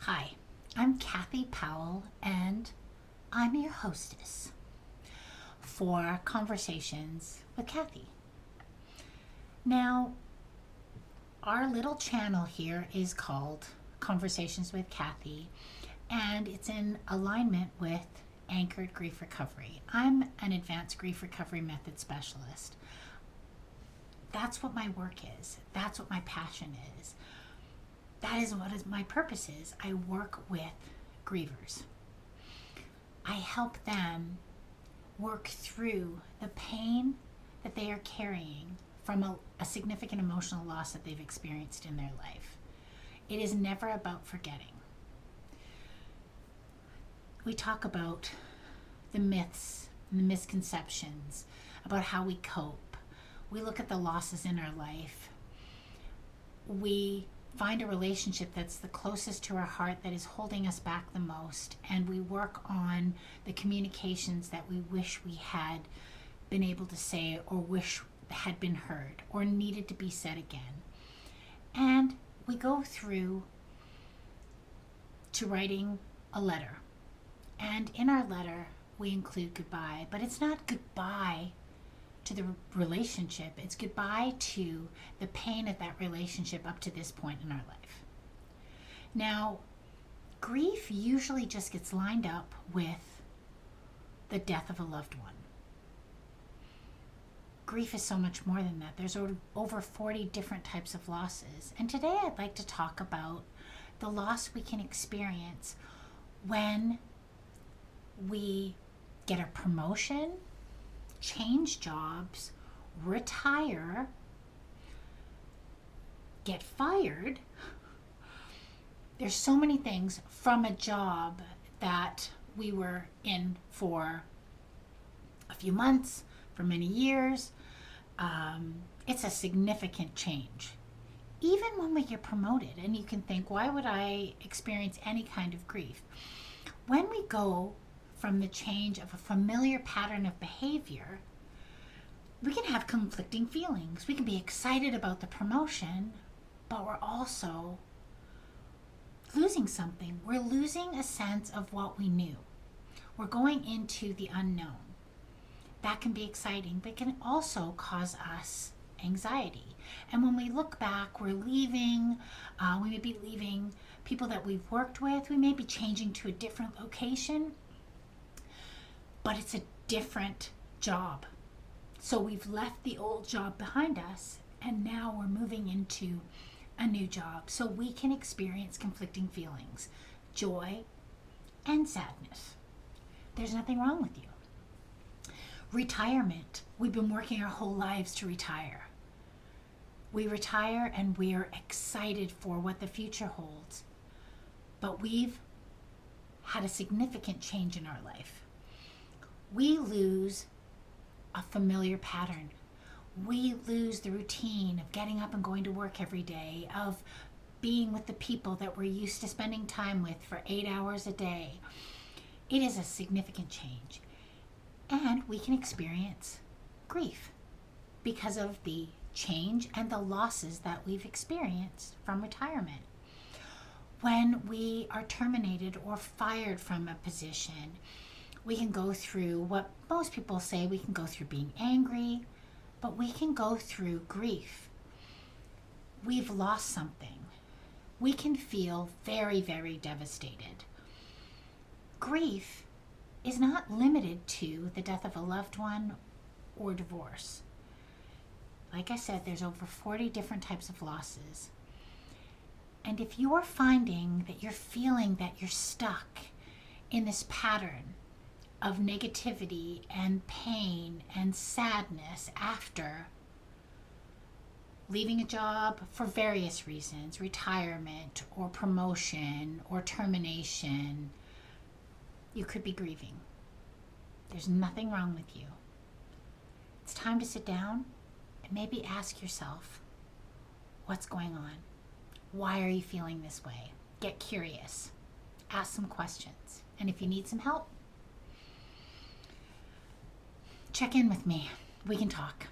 Hi, I'm Kathy Powell, and I'm your hostess for Conversations with Kathy. Now, our little channel here is called Conversations with Kathy, and it's in alignment with Anchored Grief Recovery. I'm an advanced grief recovery method specialist. That's what my work is, that's what my passion is. That is what my purpose is. I work with grievers. I help them work through the pain that they are carrying from a significant emotional loss that they've experienced in their life. It is never about forgetting. We talk about the myths and the misconceptions about how we cope. We look at the losses in our life. We find a relationship that's the closest to our heart, that is holding us back the most, and we work on the communications that we wish we had been able to say, or wish had been heard, or needed to be said again. And we go through to writing a letter. And in our letter, we include goodbye, but it's not goodbye to the relationship. It's goodbye to the pain of that relationship up to this point in our life. Now, grief usually just gets lined up with the death of a loved one. Grief is so much more than that. There's over 40 different types of losses. And today I'd like to talk about the loss we can experience when we get a promotion, change jobs, retire, get fired. There's so many things from a job that we were in for a few months, for many years. It's a significant change. Even when we get promoted, and you can think, why would I experience any kind of grief? When we go from the change of a familiar pattern of behavior, we can have conflicting feelings. We can be excited about the promotion, but we're also losing something. We're losing a sense of what we knew. We're going into the unknown. That can be exciting, but can also cause us anxiety. And when we look back, we're leaving, we may be leaving people that we've worked with. We may be changing to a different location, but it's a different job. So we've left the old job behind us, and now we're moving into a new job. So we can experience conflicting feelings, joy and sadness. There's nothing wrong with you. Retirement. We've been working our whole lives to retire. We retire and we are excited for what the future holds. But we've had a significant change in our life. We lose a familiar pattern. We lose the routine of getting up and going to work every day, of being with the people that we're used to spending time with for 8 hours a day. It is a significant change. And we can experience grief because of the change and the losses that we've experienced from retirement. When we are terminated or fired from a position, we can go through what most people say we can go through, being angry, but we can go through grief. We've lost something. We can feel very, very devastated. Grief is not limited to the death of a loved one or divorce. Like I said, there's over 40 different types of losses. And if you are finding that you're feeling that you're stuck in this pattern of negativity and pain and sadness after leaving a job for various reasons, retirement or promotion or termination, you could be grieving. There's nothing wrong with you. It's time to sit down and maybe ask yourself, what's going on? Why are you feeling this way? Get curious. Ask some questions. And if you need some help, check in with me. We can talk.